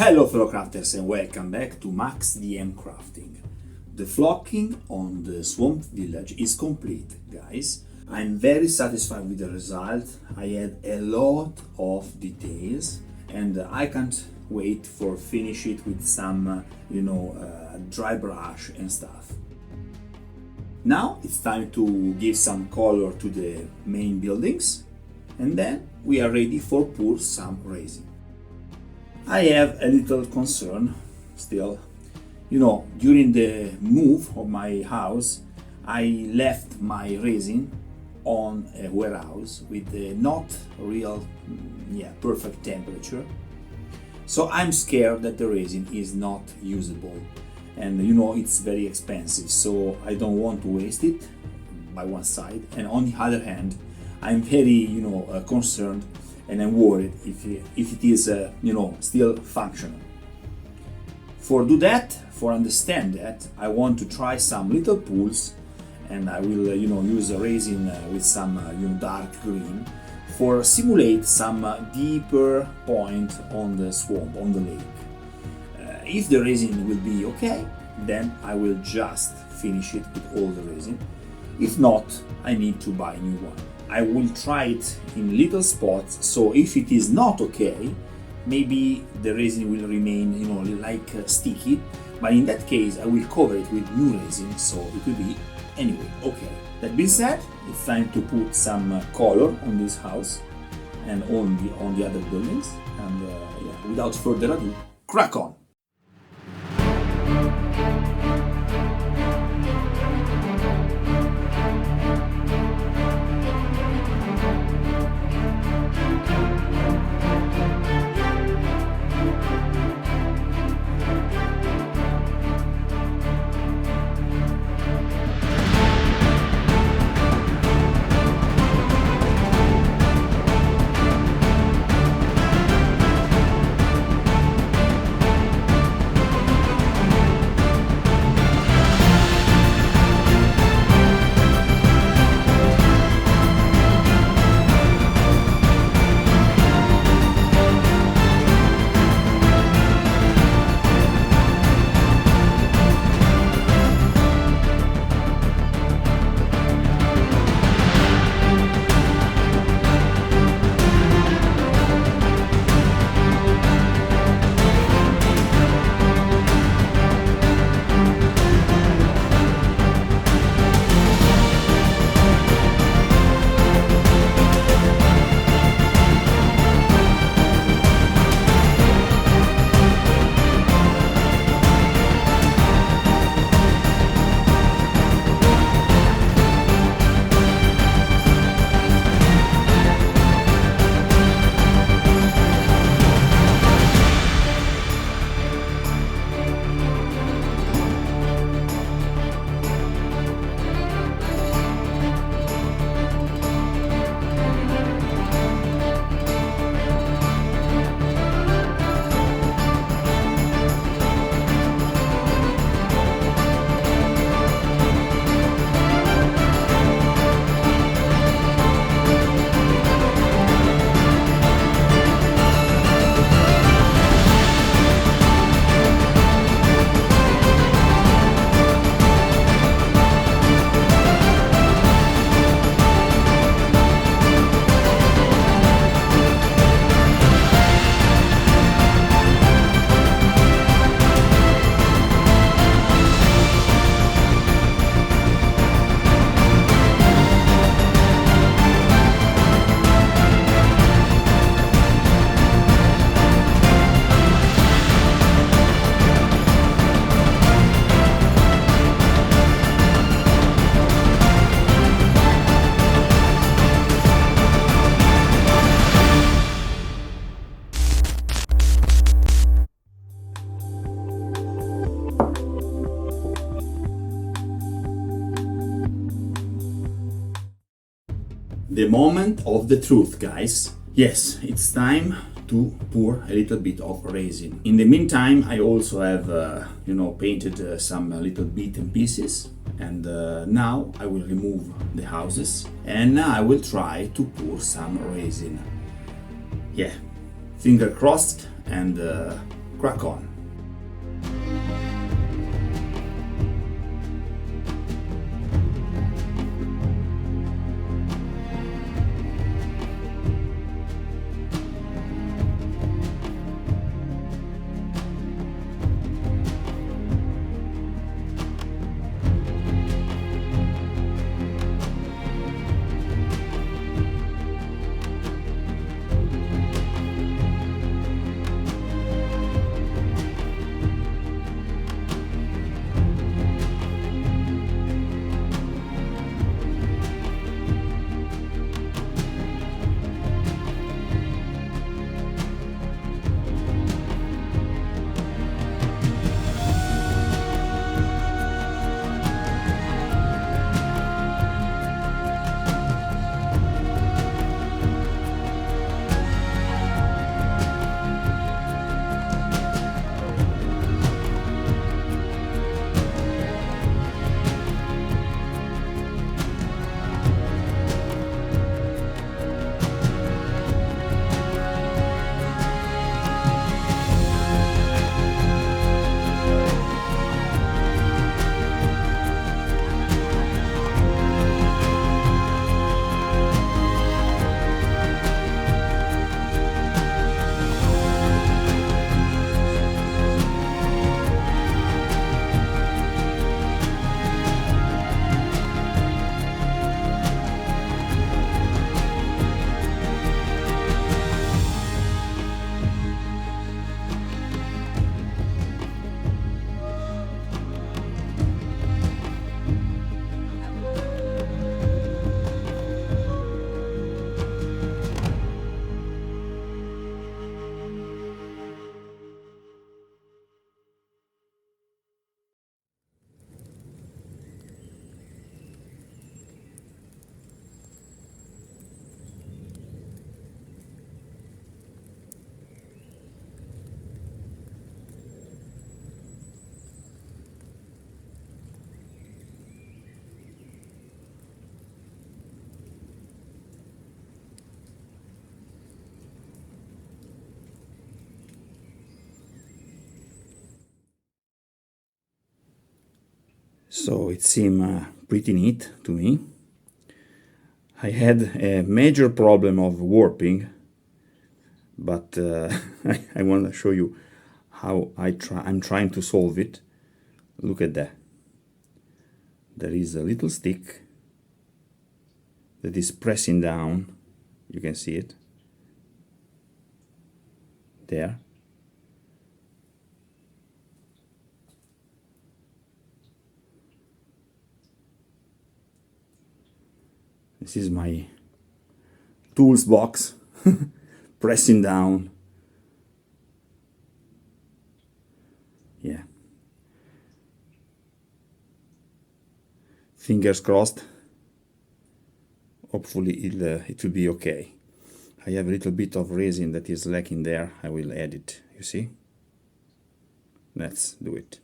Hello fellow crafters and welcome back to maxdmcrafting. The flocking on the swamp village is complete, guys. I'm very satisfied with the result. I had a lot of details and I can't wait for finish it with some dry brush and stuff. Now it's time to give some color to the main buildings and then we are ready for pour some resin. I have a little concern still. During the move of my house, I left my resin on a warehouse with not real perfect temperature. So I'm scared that the resin is not usable. And it's very expensive, so I don't want to waste it by one side. And on the other hand, I'm very concerned and I'm worried if it is still functional. For understand that, I want to try some little pools, and I will use a resin with some dark green for simulate some deeper point on the swamp, on the lake. If the resin will be okay, then I will just finish it with all the resin. If not, I need to buy a new one. I will try it in little spots, so if it is not okay, maybe the resin will remain sticky, but in that case I will cover it with new resin, so it will be anyway okay. That being said, it's time to put some color on this house and on the other buildings, and without further ado, crack on! The moment of the truth, guys. Yes, it's time to pour a little bit of resin. In the meantime, I also have, painted some little bits and pieces, and now I will remove the houses and I will try to pour some resin. Yeah, finger crossed, and crack on. So it seemed pretty neat to me. I had a major problem of warping, but I want to show you how I'm trying to solve it. Look at that. There is a little stick that is pressing down. You can see it there. This is my tools box pressing down. Yeah. Fingers crossed. Hopefully it will be okay. I have a little bit of resin that is lacking there. I will add it, you see? Let's do it.